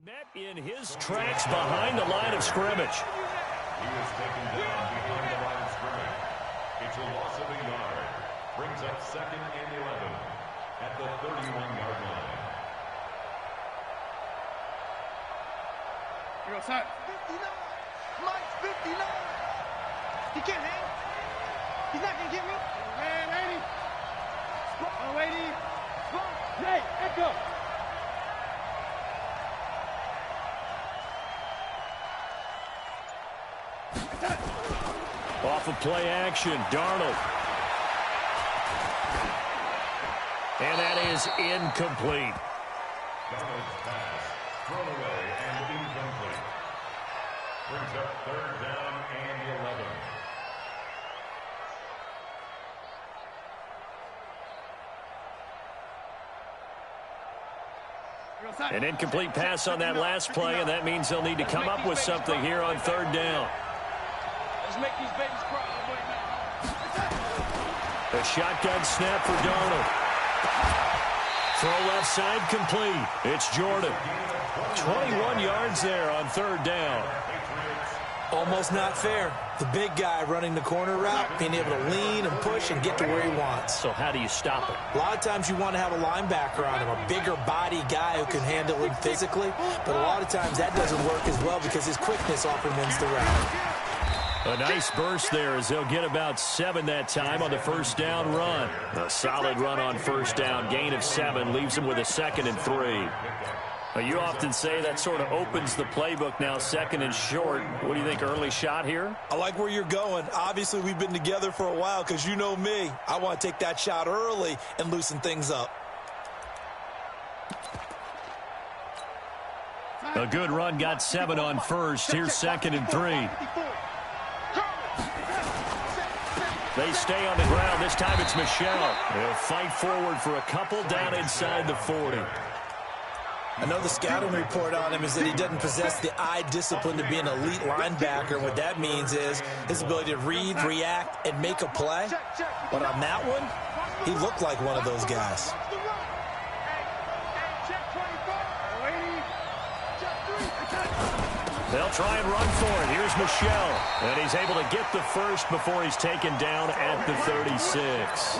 Met in his tracks behind the line of scrimmage. He is taken down behind the line of scrimmage. It's a loss of a yard. Brings up 2nd and 11 at the 31-yard line. Here goes, 59. Mike's 59. He can't hang. He's not going to get me. Man, 80. Oh, 80. Nate, echo. Off of play action, Darnold. And that is incomplete. Darnold's pass thrown away and incomplete. Brings up 3rd down and 11. An incomplete pass on that last play, and that means they'll need to come up with something here on 3rd down. Let's make these babies cry. A shotgun snap for Darnold. Throw left side complete. It's Jordan. 21 yards there on 3rd down. Almost not fair. The big guy running the corner route, being able to lean and push and get to where he wants. So how do you stop it? A lot of times you want to have a linebacker on him, a bigger body guy who can handle him physically, but a lot of times that doesn't work as well because his quickness often wins the route. A nice burst there as they'll get about 7 that time on the 1st down run. A solid run on 1st down. Gain of 7 leaves them with a 2nd and 3. You often say that sort of opens the playbook now, 2nd and short. What do you think, early shot here? I like where you're going. Obviously, we've been together for a while because you know me. I want to take that shot early and loosen things up. A good run, got 7 on 1st. Here's 2nd and 3. They stay on the ground. This time it's Michelle. They'll fight forward for a couple down inside the 40. I know the scouting report on him is that he doesn't possess the eye discipline to be an elite linebacker. What that means is his ability to read, react, and make a play. But on that one, he looked like one of those guys. They'll try and run for it. Here's Michelle. And he's able to get the first before he's taken down at the 36.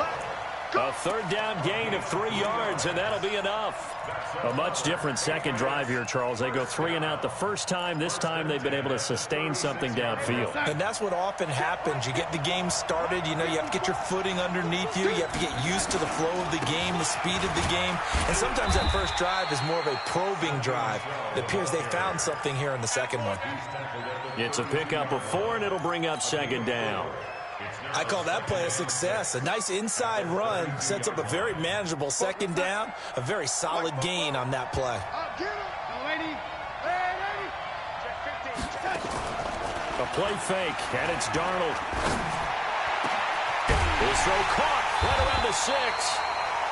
A 3rd down gain of 3 yards, and that'll be enough. A much different second drive here, Charles. They go 3 and out the first time. This time they've been able to sustain something downfield. And that's what often happens. You get the game started. You know, you have to get your footing underneath you. You have to get used to the flow of the game, the speed of the game. And sometimes that first drive is more of a probing drive. It appears they found something here in the second one. It's a pickup of 4, and it'll bring up 2nd down. I call that play a success. A nice inside run sets up a very manageable 2nd down. A very solid gain on that play. A play fake, and it's Darnold. His throw caught right around the 6.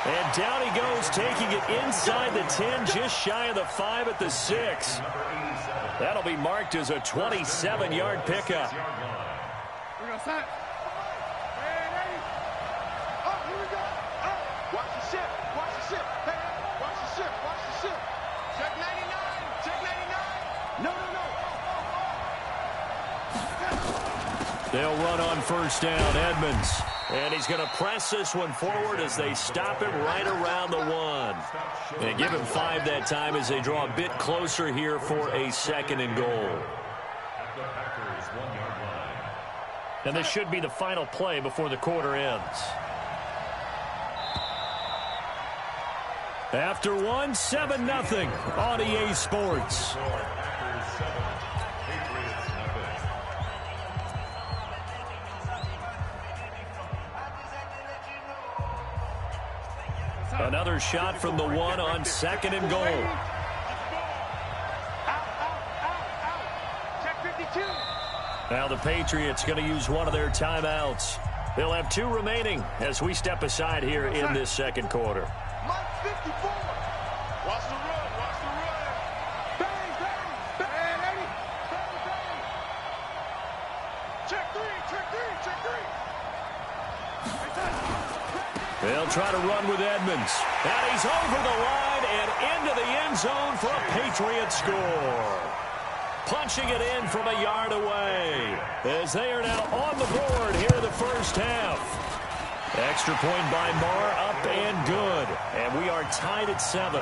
And down he goes, taking it inside the 10, just shy of the 5 at the 6. That'll be marked as a 27-yard pickup. They'll run on 1st down, Edmonds. And he's going to press this one forward as they stop him right around the 1. They give him 5 that time as they draw a bit closer here for a 2nd and goal. And this should be the final play before the quarter ends. After 1, 7-0 on EA Sports. Another shot from the 1 on 2nd and goal. Now the Patriots going to use one of their timeouts. They'll have 2 remaining as we step aside here in this second quarter. Mike 54. Watch the run. Watch the run. Bang, bang, bang. 80. Bang, bang. Check 3. Check 3. Check 3. They'll try to run with Edmonds. And he's over the line and into the end zone for a Patriot score. Punching it in from a yard away as they are now on the board here in the first half. Extra point by Marr, up and good. And we are tied at 7.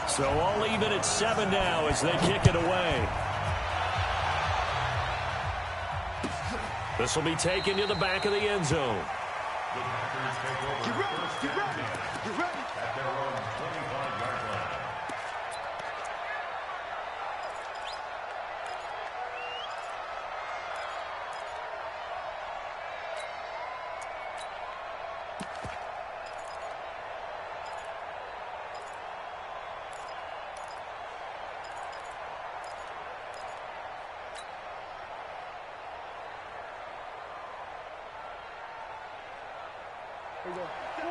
So all even at 7 now as they kick it away. This will be taken to the back of the end zone. Get ready, get ready, get ready. At their own 25-yard line.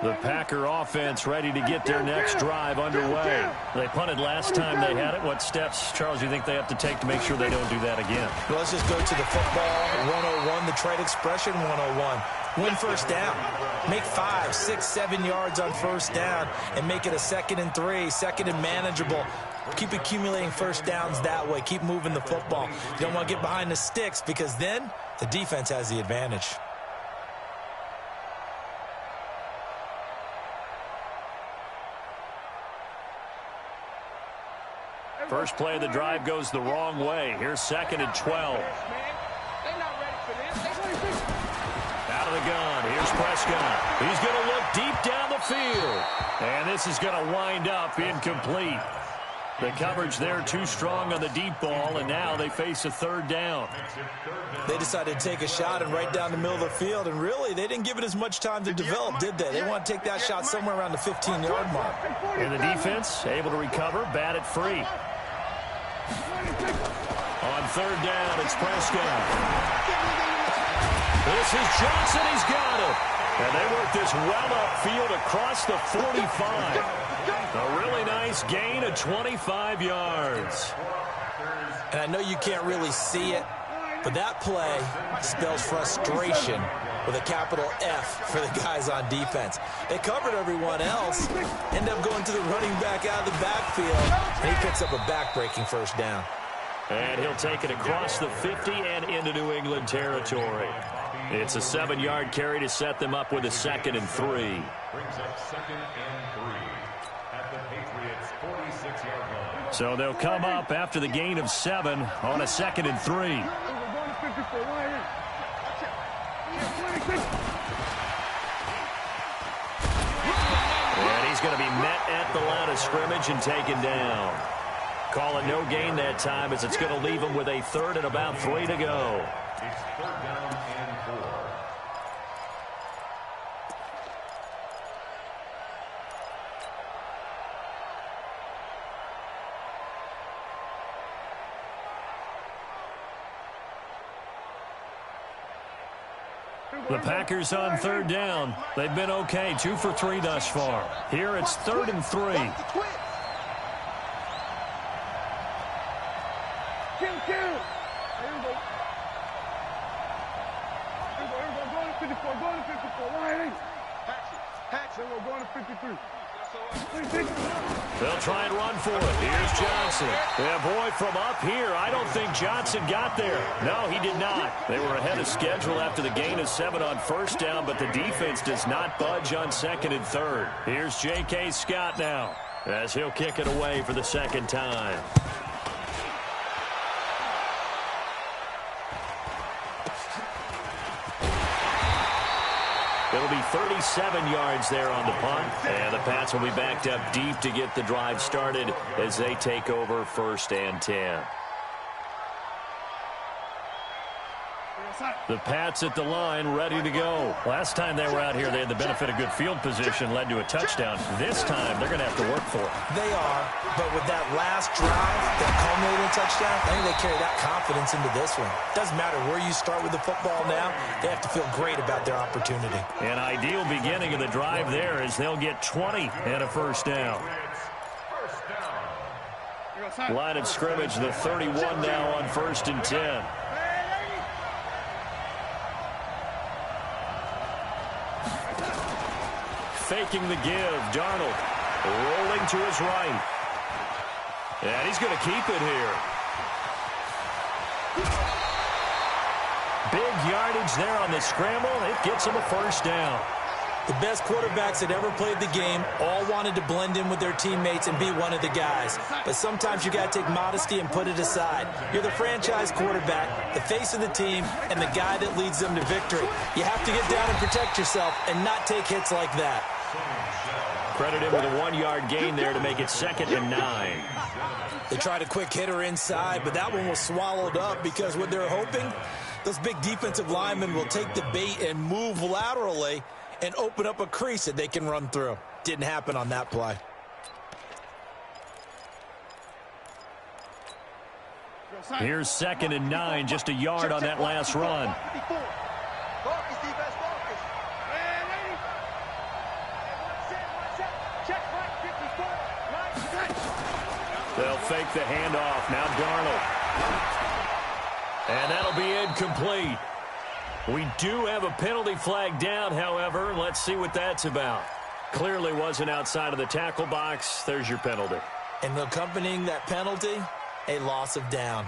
The Packer offense ready to get their next drive underway. They punted last time they had it. What steps, Charles, do you think they have to take to make sure they don't do that again? Well, let's just go to the football 101, the trade expression 101. Win first down. Make 5, 6, 7 yards on first down and make it a 2nd and 3, 2nd and manageable. Keep accumulating first downs that way. Keep moving the football. You don't want to get behind the sticks because then the defense has the advantage. First play of the drive goes the wrong way. Here's 2nd and 12. Out of the gun. Here's Prescott. He's going to look deep down the field. And this is going to wind up incomplete. The coverage there too strong on the deep ball, and now they face a 3rd down. They decided to take a shot and right down the middle of the field, and really, they didn't give it as much time to develop, did they? They want to take that shot somewhere around the 15-yard mark. And the defense able to recover, bat it free. On 3rd down, it's Prescott. This is Johnson. He's got it. And they work this well upfield across the 45. A really nice gain of 25 yards. And I know you can't really see it, but that play spells frustration with a capital F for the guys on defense. They covered everyone else, end up going to the running back out of the backfield, and he picks up a back-breaking first down. And he'll take it across the 50 and into New England territory. It's a 7-yard carry to set them up with a 2nd and 3. Brings up 2nd and 3 at the Patriots' 46-yard line. So they'll come up after the gain of 7 on a 2nd and 3. And he's going to be met at the line of scrimmage and taken down. Call it no gain that time as it's going to leave him with a 3rd and about 3 to go. It's 3rd down and 4. The Packers on 3rd down. They've been okay, 2 for 3 thus far. Here it's 3rd and 3. They'll try and run for it. Here's Johnson. Yeah, boy, from up here, I don't think Johnson got there. No, he did not. They were ahead of schedule after the gain of 7 on first down, but the defense does not budge on 2nd and 3rd. Here's J.K. Scott now as he'll kick it away for the 2nd time. It'll be 37 yards there on the punt, and the Pats will be backed up deep to get the drive started as they take over 1st and 10. The Pats at the line, ready to go. Last time they were out here, they had the benefit of good field position, led to a touchdown. This time, they're going to have to work for it. They are, but with that last drive, that culminating touchdown, I think they carry that confidence into this one. Doesn't matter where you start with the football now, they have to feel great about their opportunity. An ideal beginning of the drive there as they'll get 20 and a first down. Line of scrimmage, the 31 now on 1st and 10. faking the give. Darnold rolling to his right. And he's going to keep it here. Big yardage there on the scramble. It gets him a first down. The best quarterbacks that ever played the game all wanted to blend in with their teammates and be one of the guys. But sometimes you got to take modesty and put it aside. You're the franchise quarterback, the face of the team, and the guy that leads them to victory. You have to get down and protect yourself and not take hits like that. Credit him with a 1-yard gain there to make it 2nd and 9. They tried a quick hitter inside, but that one was swallowed up because what they're hoping, those big defensive linemen will take the bait and move laterally and open up a crease that they can run through. Didn't happen on that play. Here's 2nd and 9, just a yard on that last run. They'll fake the handoff. Now Darnold. And that'll be incomplete. We do have a penalty flag down, however. Let's see what that's about. Clearly wasn't outside of the tackle box. There's your penalty. And accompanying that penalty, a loss of down.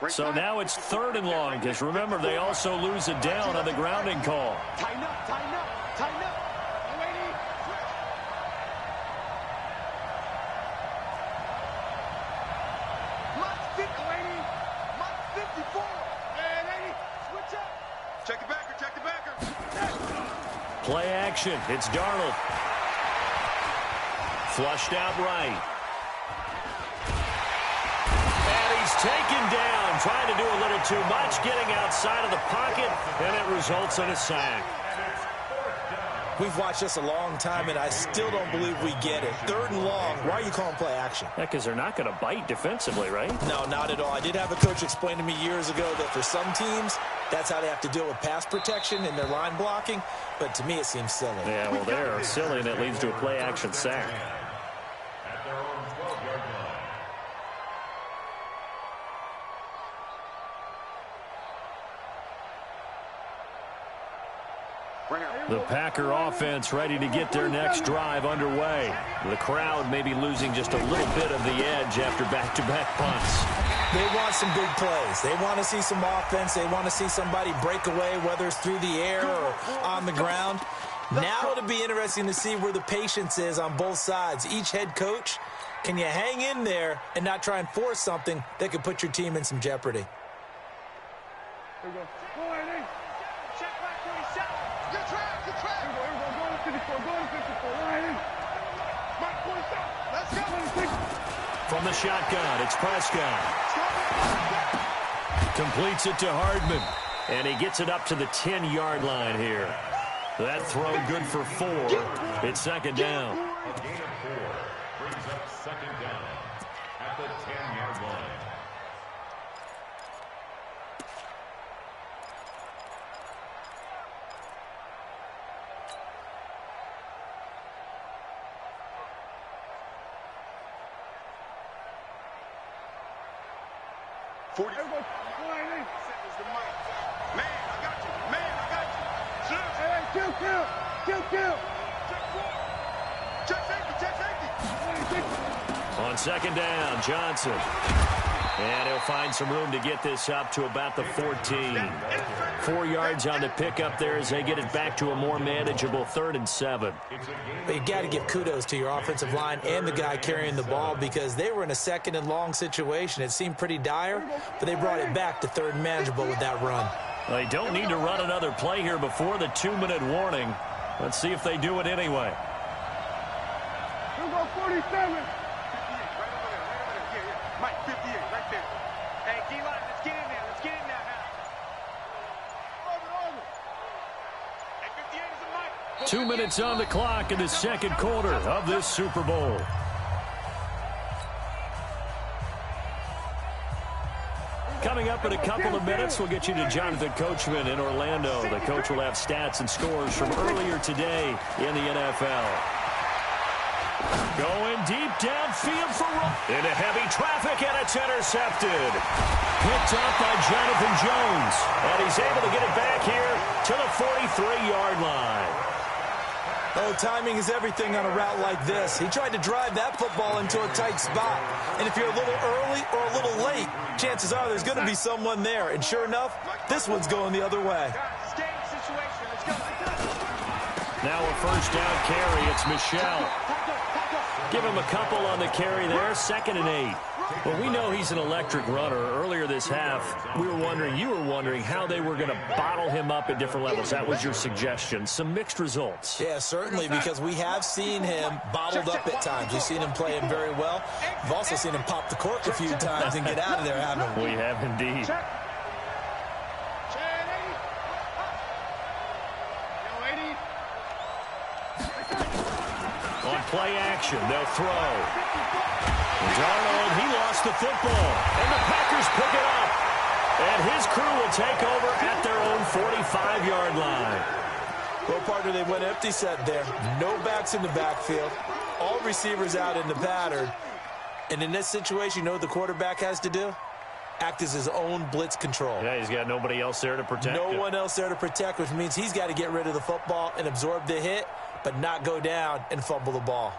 So now it's 3rd and long, because remember, they also lose a down on the grounding call. Tighten up, tighten up, tighten up. Play action. It's Darnold. Flushed out right. And he's taken down, trying to do a little too much, getting outside of the pocket, and it results in a sack. We've watched this a long time, and I still don't believe we get it. 3rd and long. Why are you calling play action? Yeah, because they're not going to bite defensively, right? No, not at all. I did have a coach explain to me years ago that for some teams, that's how they have to deal with pass protection and their line blocking. But to me, it seems silly. Yeah, well, they're silly, and it leads to a play action sack. At their own 12-yard line. The Packer offense ready to get their next drive underway. The crowd may be losing just a little bit of the edge after back-to-back punts. They want some big plays. They want to see some offense. They want to see somebody break away, whether it's through the air or on the ground. Now it'll be interesting to see where the patience is on both sides. Each head coach, can you hang in there and not try and force something that could put your team in some jeopardy? Here we go. Check back 47. Good track, good track. Here we go. Go to 54. Go to 54. Line. Mike 47. Let's go. From the shotgun, it's Prescott. Completes it to Hardman. And he gets it up to the 10-yard line here. That throw good for 4. It's 2nd down. A gain of 4 brings up 2nd down at the 10-yard line. On 2nd down, Johnson. And he'll find some room to get this up to about the 14. 4 yards on the pickup there as they get it back to a more manageable 3rd and 7. But you got to give kudos to your offensive line and the guy carrying the ball because they were in a 2nd and long situation. It seemed pretty dire, but they brought it back to 3rd and manageable with that run. They don't need to run another play here before the 2-minute warning. Let's see if they do it anyway. Here we go, 47. Mike, 58, right there. Hey, D-line, let's get in there. Let's get in there now. Over. Hey, 58 is a Mike. 2 minutes on the clock in the 2nd quarter of this Super Bowl. Coming up in a couple of minutes, we'll get you to Jonathan Coachman in Orlando. The coach will have stats and scores from earlier today in the NFL. Going deep downfield for into heavy traffic, and it's intercepted. Picked up by Jonathan Jones, and he's able to get it back here to the 43-yard line. Oh, timing is everything on a route like this. He tried to drive that football into a tight spot. And if you're a little early or a little late, chances are there's going to be someone there. And sure enough, this one's going the other way. Now a first down carry. It's Michelle. Give him a couple on the carry there. 2nd and 8. Well, we know he's an electric runner. Earlier this half, you were wondering how they were going to bottle him up at different levels. That was your suggestion. Some mixed results. Yeah, certainly, because we have seen him bottled up at times. We've seen him play him very well. We've also seen him pop the cork a few times and get out of there, haven't we? We have indeed. On play action, they'll throw. Darnold, he lost the football, and the Packers pick it up. And his crew will take over at their own 45-yard line. Well, partner, they went empty set there. No backs in the backfield. All receivers out in the pattern. And in this situation, you know what the quarterback has to do? Act as his own blitz control. Yeah, he's got nobody else there to protect him. No one else there to protect, which means he's got to get rid of the football and absorb the hit, but not go down and fumble the ball.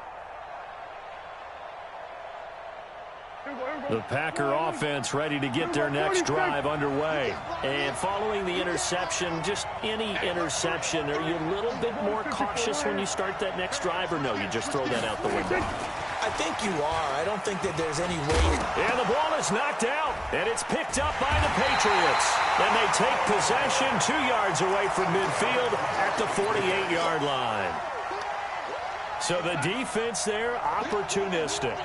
The Packer offense ready to get their next drive underway. And following the interception, just any interception, are you a little bit more cautious when you start that next drive, or no, you just throw that out the window? I think you are. I don't think that there's any way. And the ball is knocked out, and it's picked up by the Patriots. And they take possession 2 yards away from midfield at the 48-yard line. So the defense there, opportunistic.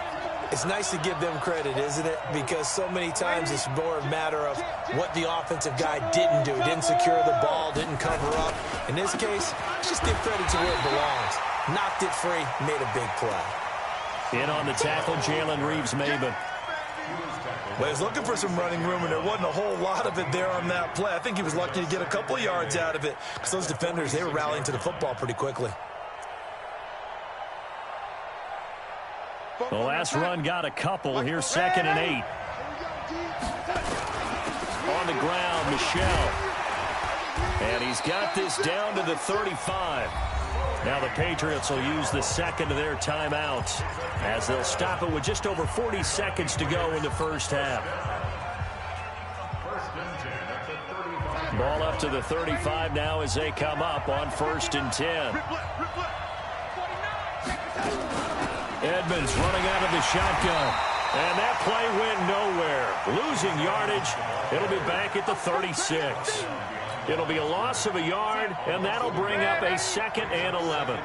It's nice to give them credit, isn't it? Because so many times it's more a matter of what the offensive guy didn't do. He didn't secure the ball, didn't cover up. In this case, just give credit to where it belongs. Knocked it free, made a big play. In on the tackle, Jalen Reeves-Maybin. Well, he was looking for some running room, and there wasn't a whole lot of it there on that play. I think he was lucky to get a couple of yards out of it, because those defenders, they were rallying to the football pretty quickly. The last run got a couple. Here's 2nd and 8. On the ground, Michelle. And he's got this down to the 35. Now the Patriots will use the second of their timeouts as they'll stop it with just over 40 seconds to go in the first half. Ball up to the 35 now as they come up on 1st and 10. Edmonds running out of the shotgun. And that play went nowhere. Losing yardage. It'll be back at the 36. It'll be a loss of a yard, and that'll bring up a 2nd and 11.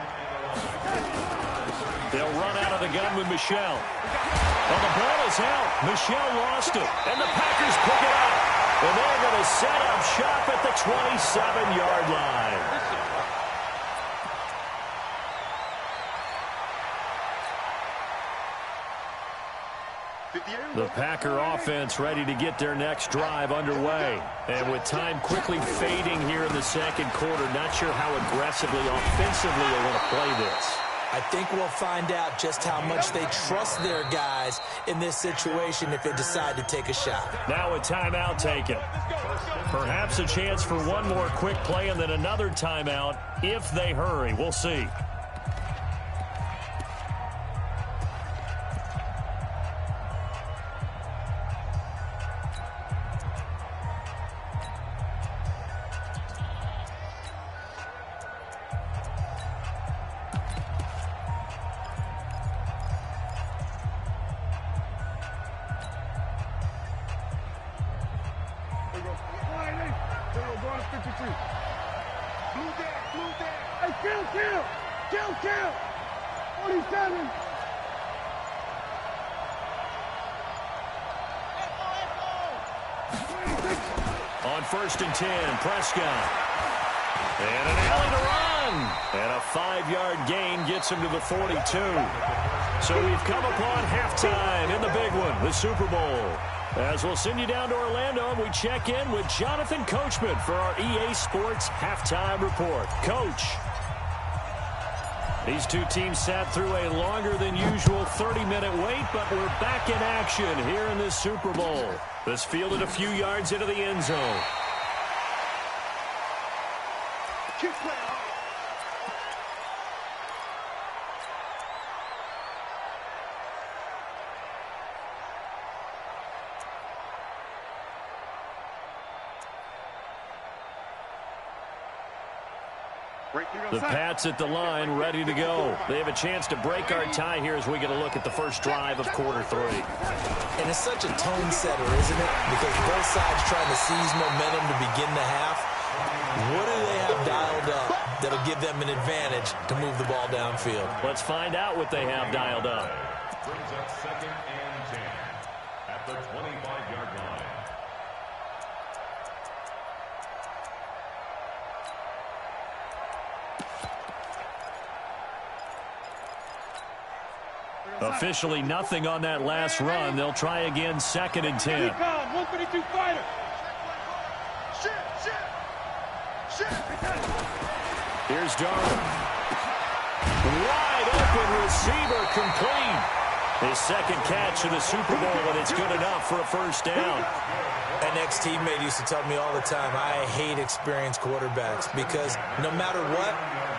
They'll run out of the gun with Michelle. Well, the ball is out. Michelle lost it, and the Packers pick it up. And they're going to set up shop at the 27-yard line. The Packer offense ready to get their next drive underway. And with time quickly fading here in the second quarter, not sure how aggressively, offensively they want to play this. I think we'll find out just how much they trust their guys in this situation if they decide to take a shot. Now a timeout taken. Perhaps a chance for one more quick play and then another timeout if they hurry. We'll see. Kill! 47! On 1st and 10, Prescott. And an alley to run. And a 5-yard gain gets him to the 42. So we've come upon halftime in the big one, the Super Bowl. As we'll send you down to Orlando, and we check in with Jonathan Coachman for our EA Sports Halftime Report. Coach. These two teams sat through a longer than usual 30-minute wait, but we're back in action here in this Super Bowl. This fielded a few yards into the end zone. Keep playing. The Pats at the line, ready to go. They have a chance to break our tie here as we get a look at the first drive of quarter 3. And it's such a tone setter, isn't it? Because both sides trying to seize momentum to begin the half. What do they have dialed up that'll give them an advantage to move the ball downfield? Let's find out what they have dialed up. Brings up 2nd and 10 at the 25-yard line. Officially nothing on that last run. They'll try again 2nd and 10. 132 fighter. Here's Darnold. Wide open receiver, complete. His second catch in the Super Bowl, and it's good enough for a first down. An ex-teammate used to tell me all the time, I hate experienced quarterbacks because no matter what,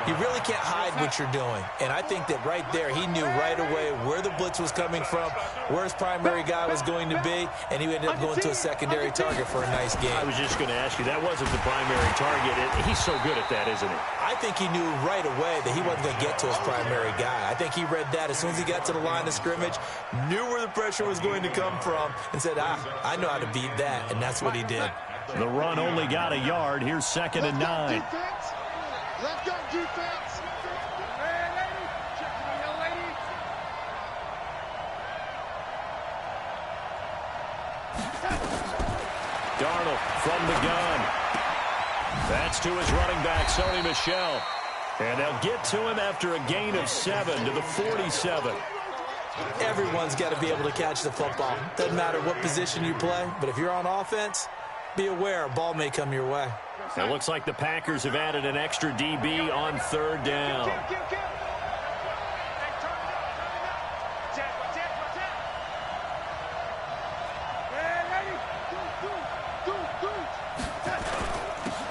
you really can't hide what you're doing. And I think that right there, he knew right away where the blitz was coming from, where his primary guy was going to be, and he ended up going to a secondary target for a nice game. I was just going to ask you, that wasn't the primary target. He's so good at that, isn't he? I think he knew right away that he wasn't going to get to his primary guy. I think he read that as soon as he got to the line of scrimmage, knew where the pressure was going to come from, and said, I know how to beat that, and that's what he did. The run only got a yard. Here's 2nd and 9. Let's go, defense. Hey, lady. Check my young lady. Darnold from the gun. That's to his running back, Sony Michel. And they'll get to him after a gain of 7 to the 47. Everyone's got to be able to catch the football. Doesn't matter what position you play, but if you're on offense, be aware a ball may come your way. It looks like the Packers have added an extra DB on 3rd down.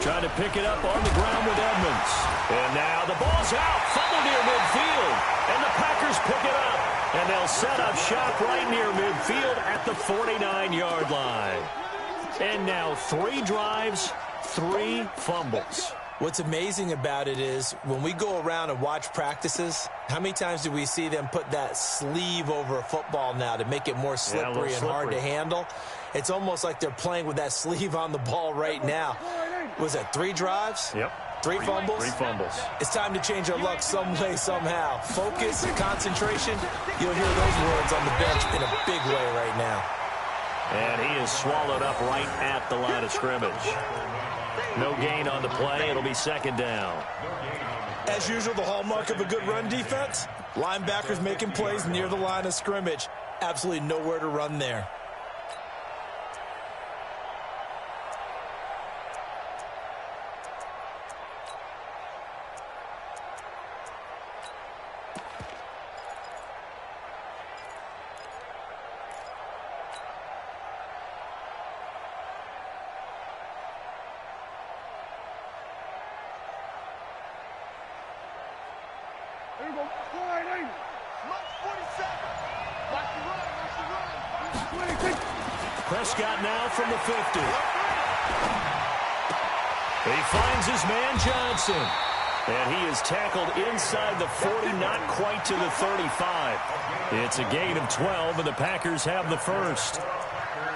Trying to pick it up on the ground with Edmonds. And now the ball's out. Fumble near midfield. And the Packers pick it up. And they'll set up shop right near midfield at the 49-yard line. And now 3 drives, 3 fumbles. What's amazing about it is when we go around and watch practices, how many times do we see them put that sleeve over a football now to make it more slippery and hard to handle? It's almost like they're playing with that sleeve on the ball right now. Was that 3 drives? Yep. 3 fumbles? 3 fumbles. It's time to change our luck some way, somehow. Focus, concentration, you'll hear those words on the bench in a big way right now. And he is swallowed up right at the line of scrimmage. No gain on the play. It'll be 2nd down. As usual, the hallmark of a good run defense, linebackers making plays near the line of scrimmage. Absolutely nowhere to run there. There you go. Wide angle. Mark 47. Watch the run. Watch the run. Prescott now from the 50. He finds his man Johnson. And he is tackled inside the 40, not quite to the 35. It's a gain of 12, and the Packers have the first.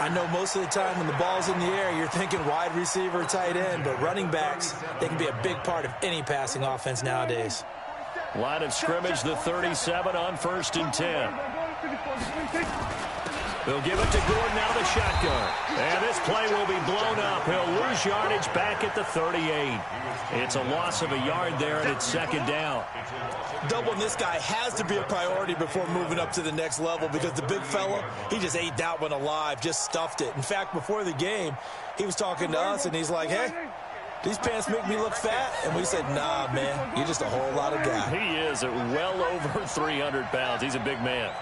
I know most of the time when the ball's in the air, you're thinking wide receiver, tight end, but running backs, they can be a big part of any passing offense nowadays. Line of scrimmage, the 37 on 1st and 10. They'll give it to Gordon out of the shotgun. And this play will be blown up. He'll lose yardage back at the 38. It's a loss of a yard there, and it's 2nd down. Doubling this guy has to be a priority before moving up to the next level because the big fella, he just ate that one alive, just stuffed it. In fact, before the game, he was talking to us, and he's like, hey, These pants make me look fat. And we said, nah, man, you're just a whole lot of guy. He is at well over 300 pounds. He's a big man.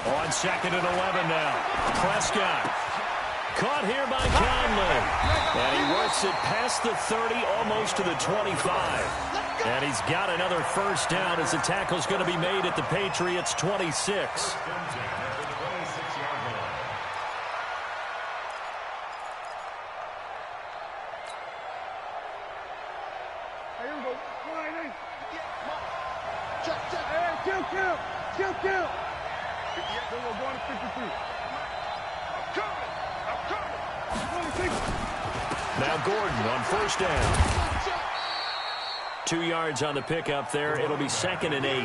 On 2nd and 11 now. Prescott. Caught here by Conley. And he works it past the 30, almost to the 25. And he's got another first down as the tackle's going to be made at the Patriots' 26. Now Gordon on first down. 2 yards on the pickup there. It'll be 2nd and 8.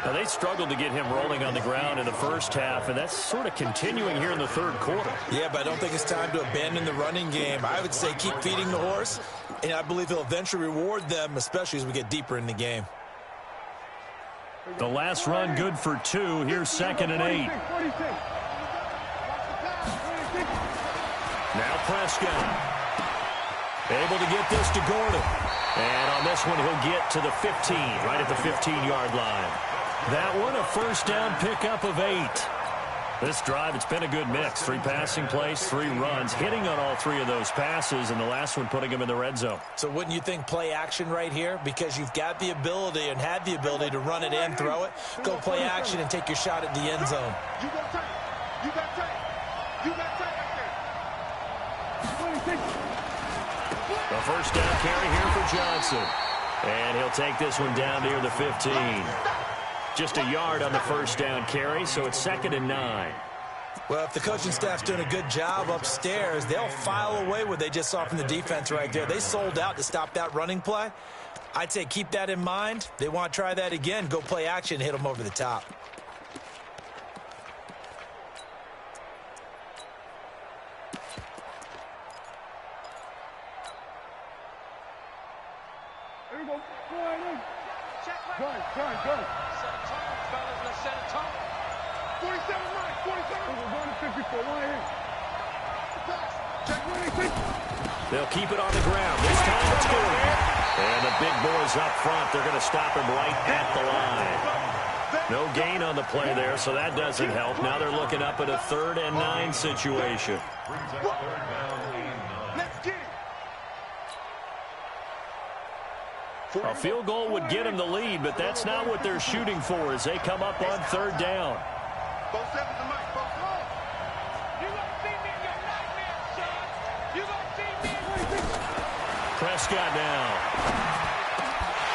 Now, they struggled to get him rolling on the ground in the first half, and that's sort of continuing here in the third quarter. Yeah, but I don't think it's time to abandon the running game. I would say keep feeding the horse, and I believe he'll eventually reward them, especially as we get deeper in the game. The last run good for 2. Here's 2nd and 8. Now Prescott. Able to get this to Gordon. And on this one, he'll get to the 15, right at the 15-yard line. That one, a first down pickup of 8. This drive, it's been a good mix. 3 passing plays, 3 runs, hitting on all 3 of those passes, and the last one putting him in the red zone. So wouldn't you think play action right here? Because you've got the ability and had the ability to run it in, throw it, go play action, and take your shot at the end zone. You got tight. You got tight. You got tight right there. A first down carry here for Johnson. And he'll take this one down near the 15. Just a yard on the first down carry, so it's 2nd and 9. Well, if the coaching staff's doing a good job upstairs, they'll file away what they just saw from the defense right there. They sold out to stop that running play. I'd say keep that in mind. They want to try that again, go play action, hit them over the top. Good. Set a tone, fellas. Let's set a tone. 47 right. 47. We're going to 54. Right here. Pass. Check 26. They'll keep it on the ground. This time it's good. And the big boys up front, they're going to stop him right at the line. No gain on the play there, so that doesn't help. Now they're looking up at a 3rd and 9 situation. Let's get it. A field goal would get them the lead, but that's not what they're shooting for as they come up on 3rd down. Both sevens and Mike. Both low. You gonna see me in your nightmare, son. You gonna see me in Prescott now.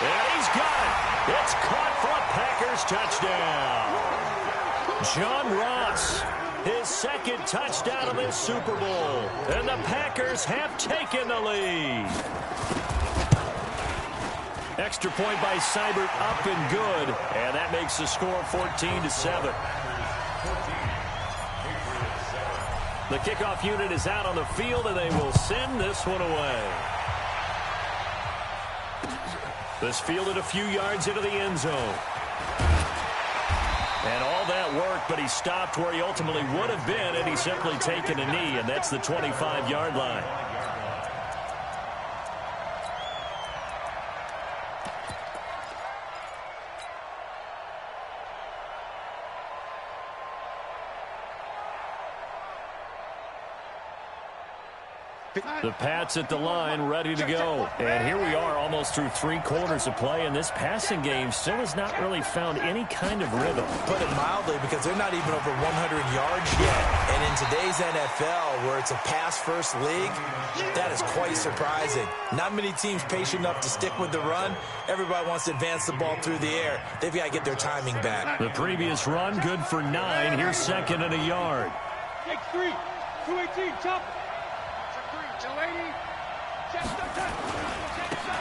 And he's got it. It's caught for a Packers touchdown. John Ross, his 2nd touchdown of this Super Bowl. And the Packers have taken the lead. Extra point by Seibert, up and good. And that makes the score 14-7. The kickoff unit is out on the field, and they will send this one away. This fielded a few yards into the end zone. And all that work, but he stopped where he ultimately would have been, and he's simply taken a knee, and that's the 25-yard line. The Pats at the line, ready to go. And here we are, almost through 3 quarters of play, and this passing game still has not really found any kind of rhythm. Put it mildly, because they're not even over 100 yards yet. And in today's NFL, where it's a pass-first league, that is quite surprising. Not many teams patient enough to stick with the run. Everybody wants to advance the ball through the air. They've got to get their timing back. The previous run, good for 9. Here's 2nd and a yard. Take 3. 218. Chop.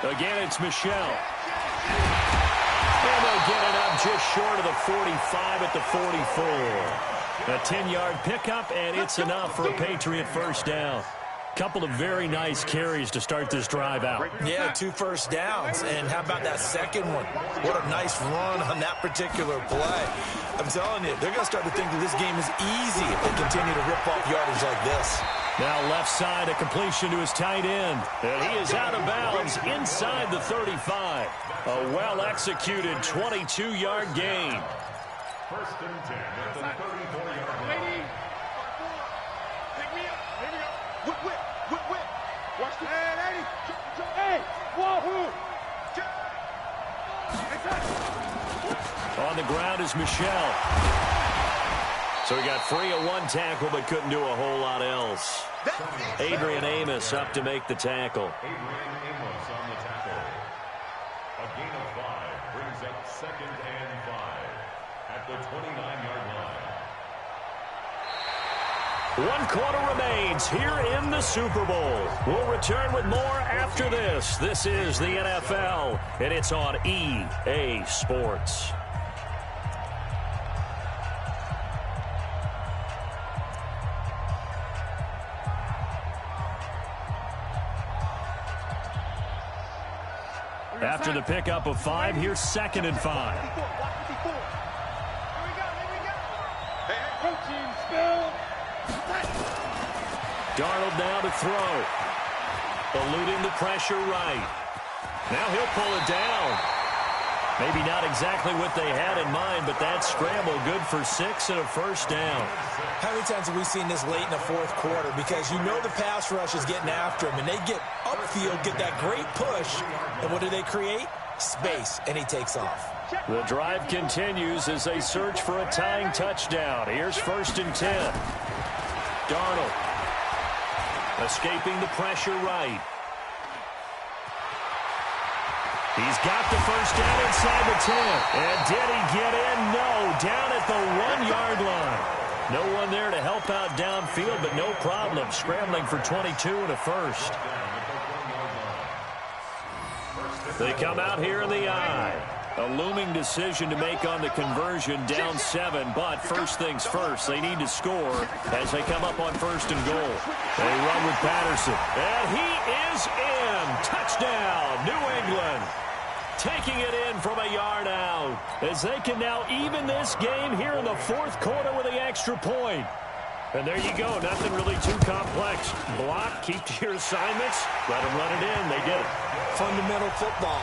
Again, it's Michelle. And they'll get it up just short of the 45 at the 44. A 10-yard pickup, and it's enough for a Patriot first down. Couple of very nice carries to start this drive out. Yeah, 2 first downs. And how about that second one? What a nice run on that particular play. I'm telling you, they're going to start to think that this game is easy if they continue to rip off yardage like this. Now left side, a completion to his tight end. And he is out of bounds inside the 35. A well-executed 22-yard gain. First and 10 at the 34-yard line. Whip. Watch the head, Eddie. Hey, wahoo. On the ground is Michelle. So he got free of one tackle but couldn't do a whole lot else. Adrian Amos up to make the tackle. Adrian Amos on the tackle. A gain of 5 brings up 2nd and 5 at the 29-yard line. 1 quarter remains here in the Super Bowl. We'll return with more after this. This is the NFL, and it's on EA Sports. After the pickup of 5, here's 2nd and 5. Darnold now to throw. Eluding the pressure right. Now he'll pull it down. Maybe not exactly what they had in mind, but that scramble good for 6 and a first down. How many times have we seen this late in the 4th quarter? Because you know the pass rush is getting after him, and they get upfield, get that great push, and what do they create? Space, and he takes off. The drive continues as they search for a tying touchdown. Here's 1st and 10. Darnold escaping the pressure right. He's got the first down inside the 10. And did he get in? No, down at the 1-yard line. No one there to help out downfield, but no problem. Scrambling for 22 and a first. They come out here in the eye. A looming decision to make on the conversion, down 7, but first things first, they need to score as they come up on 1st and goal. They run with Patterson, and he is in. Touchdown, New England. Taking it in from a yard out as they can now even this game here in the 4th quarter with the extra point. And there you go, nothing really too complex. Block, keep to your assignments, let them run it in. They did it. Fundamental football.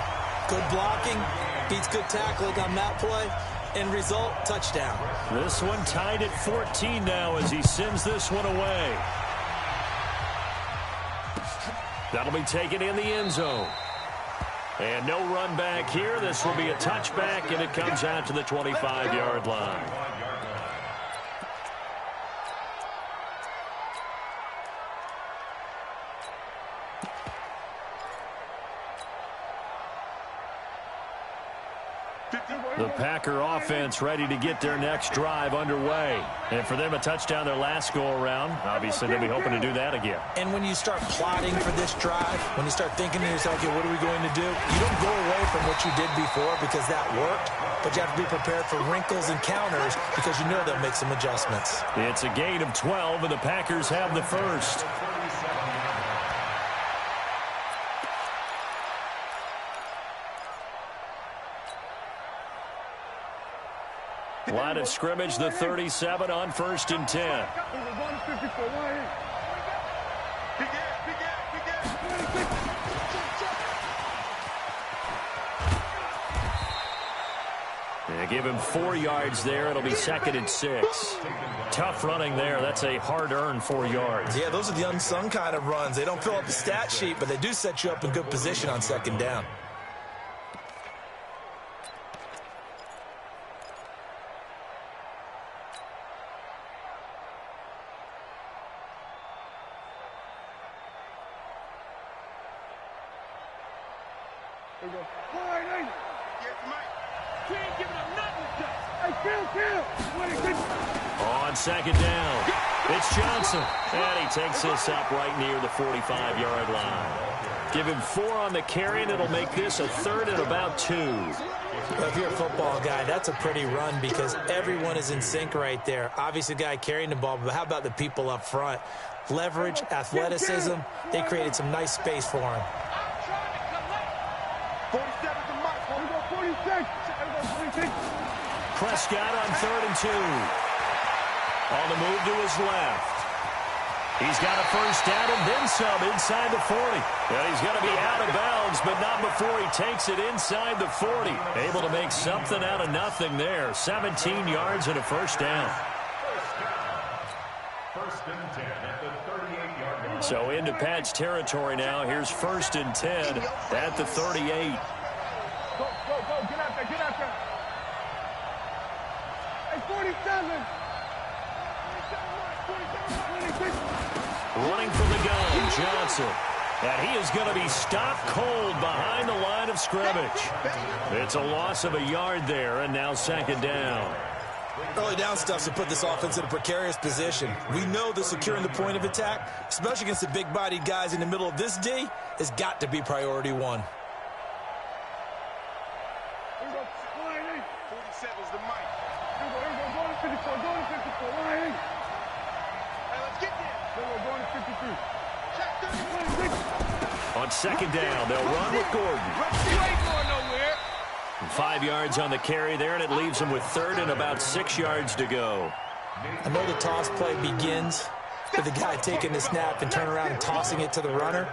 Good blocking, beats good tackling on that play. End result, touchdown. This one tied at 14 now as he sends this one away. That'll be taken in the end zone. And no run back here. This will be a touchback, and it comes out to the 25-yard line. The Packer offense ready to get their next drive underway. And for them, a touchdown their last go-around. Obviously, they'll be hoping to do that again. And when you start plotting for this drive, when you start thinking to yourself, okay, what are we going to do? You don't go away from what you did before because that worked, but you have to be prepared for wrinkles and counters because you know they'll make some adjustments. It's a gain of 12, and the Packers have the first. Line of scrimmage, the 37 on 1st and 10. They give him 4 yards there. It'll be 2nd and 6. Tough running there. That's a hard-earned 4 yards. Yeah, those are the unsung kind of runs. They don't fill up the stat sheet, but they do set you up in good position on 2nd down. On 2nd down, It's Johnson, and he takes this up right near the 45-yard line. Give him 4 on the carry, and it'll make this a 3rd and about 2. Well, if you're a football guy, that's a pretty run because everyone is in sync right there. Obviously, the guy carrying the ball, but how about the people up front? Leverage, athleticism, they created some nice space for him. 47 to Mike. We go 46. Prescott on 3rd and 2. On the move to his left. He's got a first down and then some inside the 40. And he's going to be out of bounds, but not before he takes it inside the 40. Able to make something out of nothing there. 17 yards and a first down. First and 10 at the 38-yard line. So into Pat's territory now. Here's 1st and 10 at the 38. Go. Get out there. Hey, 47. Running from the gun, Johnson. And he is going to be stopped cold behind the line of scrimmage. It's a loss of a yard there, and now 2nd down. Early down stuff's to put this offense in a precarious position. We know that securing the point of attack, especially against the big-bodied guys in the middle of this D, has got to be priority 1. 47's the mic. Go to 54. Hey, let's get there. Go to 53. Check 36. On 2nd down, they'll run with Gordon. You ain't going nowhere. 5 yards on the carry there, and it leaves him with 3rd and about 6 yards to go. I know the toss play begins with the guy taking the snap and turn around and tossing it to the runner.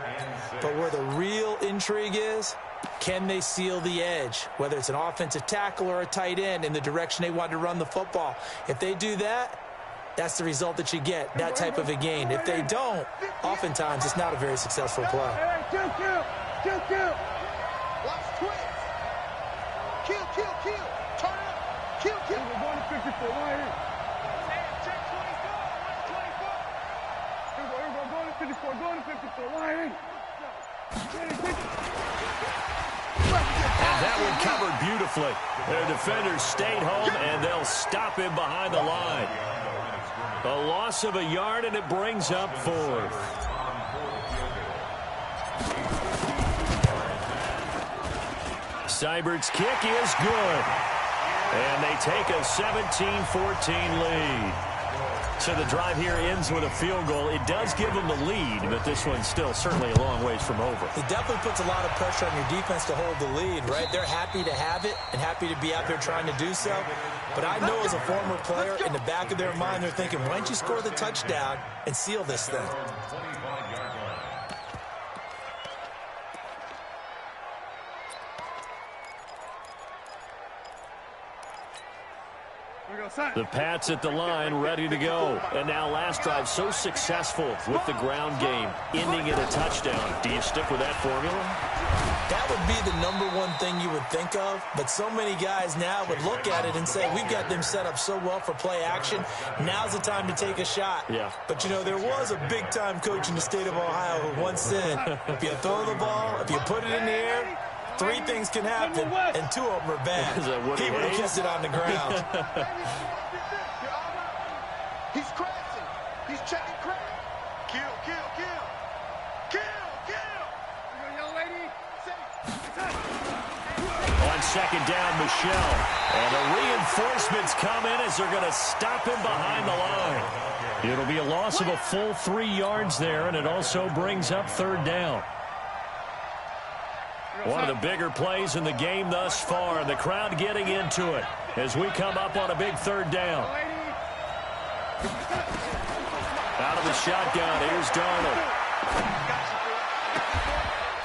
But where the real intrigue is, can they seal the edge, whether it's an offensive tackle or a tight end, in the direction they want to run the football? If they do that, that's the result that you get, that type of a gain. If they don't, oftentimes it's not a very successful play. Hey, kill. Watch twins. Kill. Turn up. Kill. We're going to 54. Right here. Check 24. Here we go. Going to 54. Right here. And that one covered beautifully. Their defenders stayed home, and they'll stop him behind the line. A loss of a yard, and it brings up 4th. Seibert's kick is good. And they take a 17-14 lead. So the drive here ends with a field goal. It does give them the lead, but this one's still certainly a long ways from over. It definitely puts a lot of pressure on your defense to hold the lead, right? They're happy to have it and happy to be out there trying to do so. But I know as a former player, in the back of their mind, they're thinking, why don't you score the touchdown and seal this thing? The Pats at the line, ready to go. And now last drive so successful with the ground game, ending in a touchdown. Do you stick with that formula? That would be the #1 thing you would think of, but so many guys now would look at it and say, we've got them set up so well for play action. Now's the time to take a shot. Yeah. But, you know, there was a big-time coach in the state of Ohio who once said, if you throw the ball, if you put it in the air, 3 things can happen, and 2 of them are bad. He would have kissed it on the ground. He's crashing. He's checking crack. Kill. Young lady. On 2nd down, Michelle. And the reinforcements come in as they're going to stop him behind the line. It'll be a loss of a full 3 yards there, and it also brings up 3rd down. One of the bigger plays in the game thus far, and the crowd getting into it as we come up on a big 3rd down. Out of the shotgun, here's Darnold.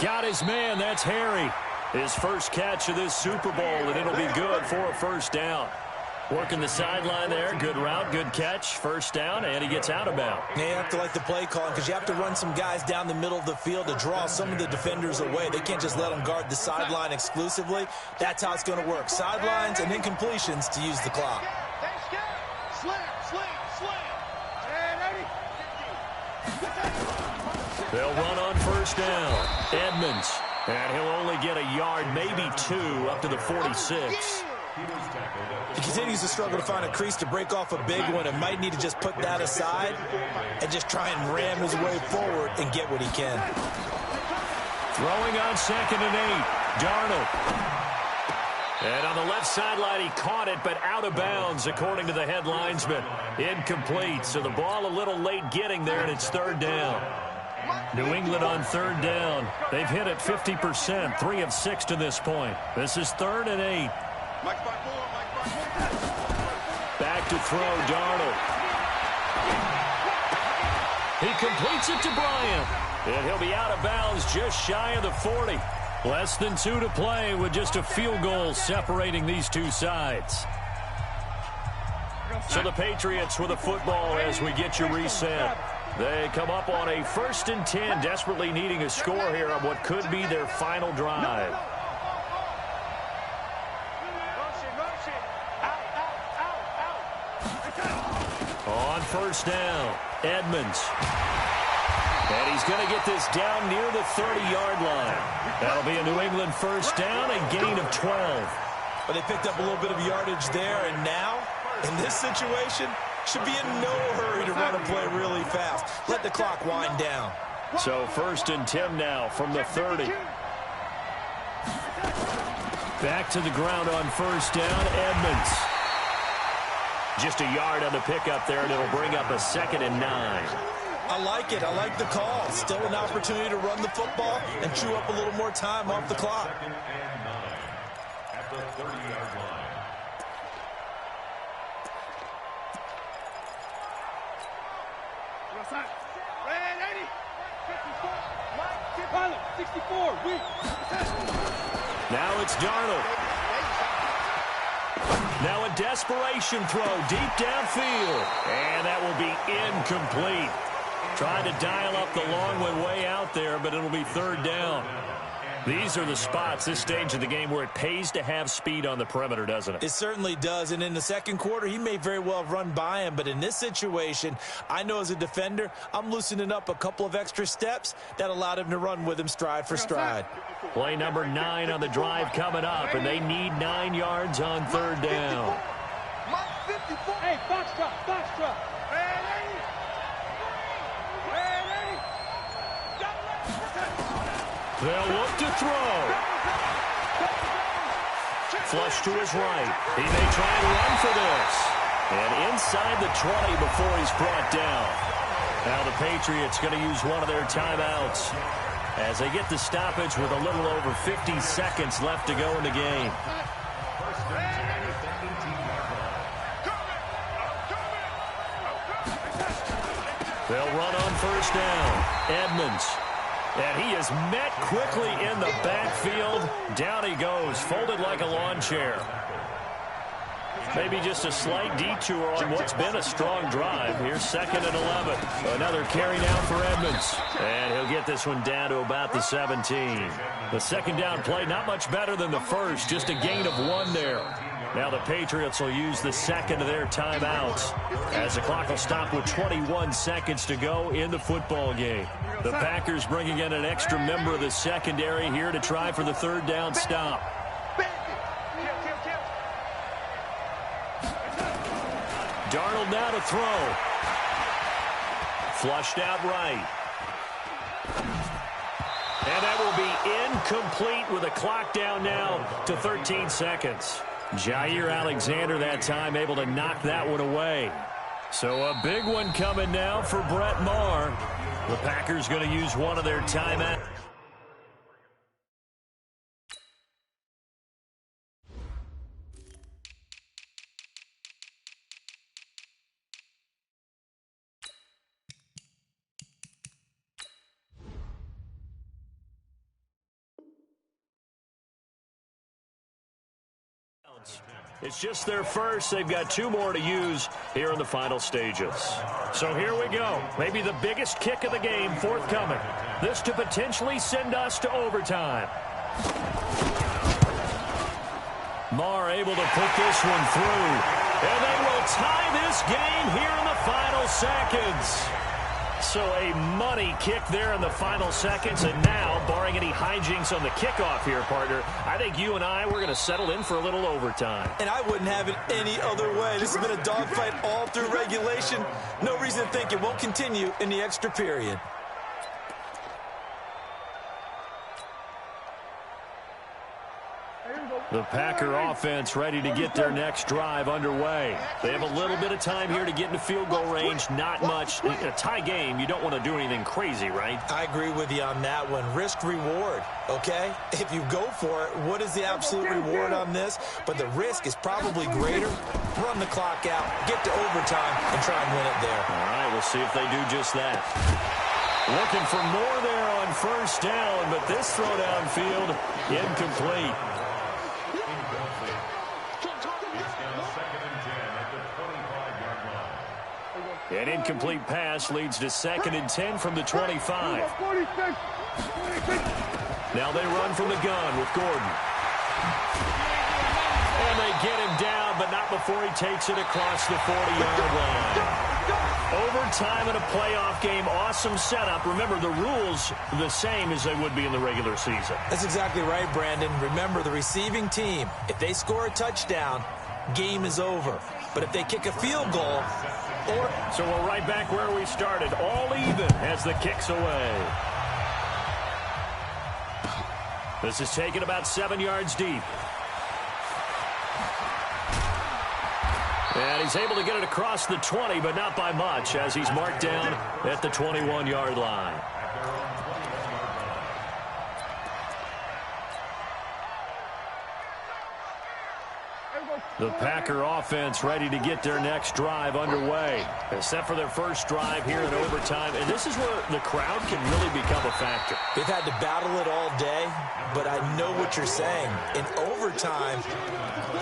Got his man, that's Harry. His first catch of this Super Bowl, and it'll be good for a 1st down. Working the sideline there, good route, good catch, 1st down, and he gets out of bounds. Yeah, you have to like the play calling because you have to run some guys down the middle of the field to draw some of the defenders away. They can't just let them guard the sideline exclusively. That's how it's going to work. Sidelines and incompletions to use the clock. Slam. They'll run on 1st down. Edmonds. And he'll only get a yard, maybe 2, up to the 46. He continues to struggle to find a crease to break off a big one and might need to just put that aside and just try and ram his way forward and get what he can. Throwing on 2nd and 8. Darnold. And on the left sideline, he caught it, but out of bounds, according to the head linesman. Incomplete, so the ball a little late getting there, and it's 3rd down. New England on 3rd down. They've hit it 50%, 3 of 6 to this point. This is 3rd and 8. Back to throw, Darnold. He completes it to Bryant. And he'll be out of bounds just shy of the 40. Less than 2 to play with just a field goal separating these two sides. So the Patriots with a football as we get you reset. They come up on a 1st and 10, desperately needing a score here on what could be their final drive. On 1st down, Edmonds. And he's going to get this down near the 30-yard line. That'll be a New England 1st down, a gain of 12. But they picked up a little bit of yardage there, and now, in this situation, should be in no hurry to run a play really fast. Let the clock wind down. So 1st and 10 now from the 30. Back to the ground on 1st down, Edmonds. Just a yard on the pickup there, and it'll bring up a 2nd and 9. I like it. I like the call. Still an opportunity to run the football and chew up a little more time off the clock. 2nd and 9 at the 30-yard line. Red 80. 64. Now it's Darnold. Now a desperation throw deep downfield. And that will be incomplete. Trying to dial up the long one way out there, but it'll be 3rd down. These are the spots, this stage of the game, where it pays to have speed on the perimeter, doesn't it? It certainly does, and in the 2nd quarter, he may very well have run by him, but in this situation, I know as a defender, I'm loosening up a couple of extra steps that allowed him to run with him stride for stride. Play number 9 on the drive coming up, and they need 9 yards on 3rd down. Hey, Foxtrot. Red 80. They'll look to throw. Flush to his right. He may try and run for this. And inside the 20 before he's brought down. Now the Patriots going to use one of their timeouts as they get the stoppage with a little over 50 seconds left to go in the game. They'll run on 1st down. Edmonds. And he is met quickly in the backfield. Down he goes, folded like a lawn chair. Maybe just a slight detour on what's been a strong drive. Here's 2nd and 11. Another carry now for Edmonds. And he'll get this one down to about the 17. The 2nd down play, not much better than the first, just a gain of 1 there. Now the Patriots will use the 2nd of their timeouts as the clock will stop with 21 seconds to go in the football game. The Packers bringing in an extra member of the secondary here to try for the 3rd down stop. Darnold now to throw. Flushed out right. And that will be incomplete with a clock down now to 13 seconds. Jair Alexander that time able to knock that one away. So a big one coming now for Brett Maher. The Packers going to use one of their timeouts. It's just their first. They've got 2 more to use here in the final stages. So here we go. Maybe the biggest kick of the game forthcoming. This to potentially send us to overtime. Maher able to put this one through. And they will tie this game here in the final seconds. So a money kick there in the final seconds. And now, barring any hijinks on the kickoff here, partner, I think you and we're going to settle in for a little overtime. And I wouldn't have it any other way. This has been a dogfight all through regulation. No reason to think it won't continue in the extra period. The Packer offense ready to get their next drive underway. They have a little bit of time here to get into field goal range. Not much. In a tie game, you don't want to do anything crazy, right? I agree with you on that one. Risk-reward, okay? If you go for it, what is the absolute reward on this? But the risk is probably greater. Run the clock out, get to overtime, and try and win it there. All right, we'll see if they do just that. Looking for more there on first down, but this throw downfield, incomplete. An incomplete pass leads to 2nd and 10 from the 25. Now they run from the gun with Gordon. And they get him down, but not before he takes it across the 40-yard line. Overtime in a playoff game, awesome setup. Remember, the rules the same as they would be in the regular season. That's exactly right, Brandon. Remember, the receiving team, if they score a touchdown, game is over. But if they kick a field goal, so we're right back where we started, all even as the kick's away. This is taken about 7 yards deep. And he's able to get it across the 20, but not by much, as he's marked down at the 21-yard line. The Packer offense ready to get their next drive underway. Except for their first drive here in overtime. And this is where the crowd can really become a factor. They've had to battle it all day, but I know what you're saying. In overtime,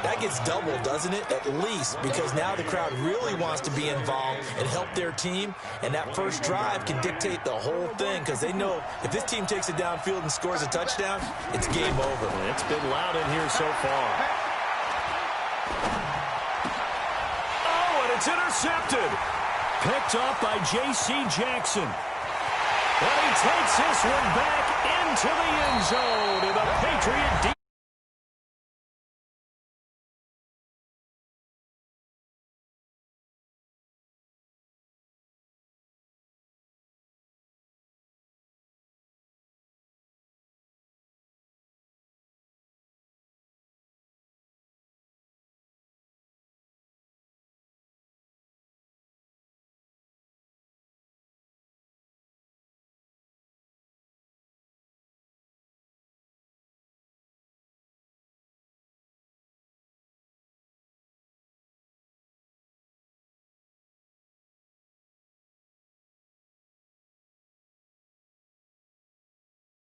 that gets doubled, doesn't it? At least, because now the crowd really wants to be involved and help their team. And that first drive can dictate the whole thing, because they know if this team takes it downfield and scores a touchdown, it's game over. It's been loud in here so far. It's intercepted. Picked up by J.C. Jackson. And he takes this one back into the end zone. And the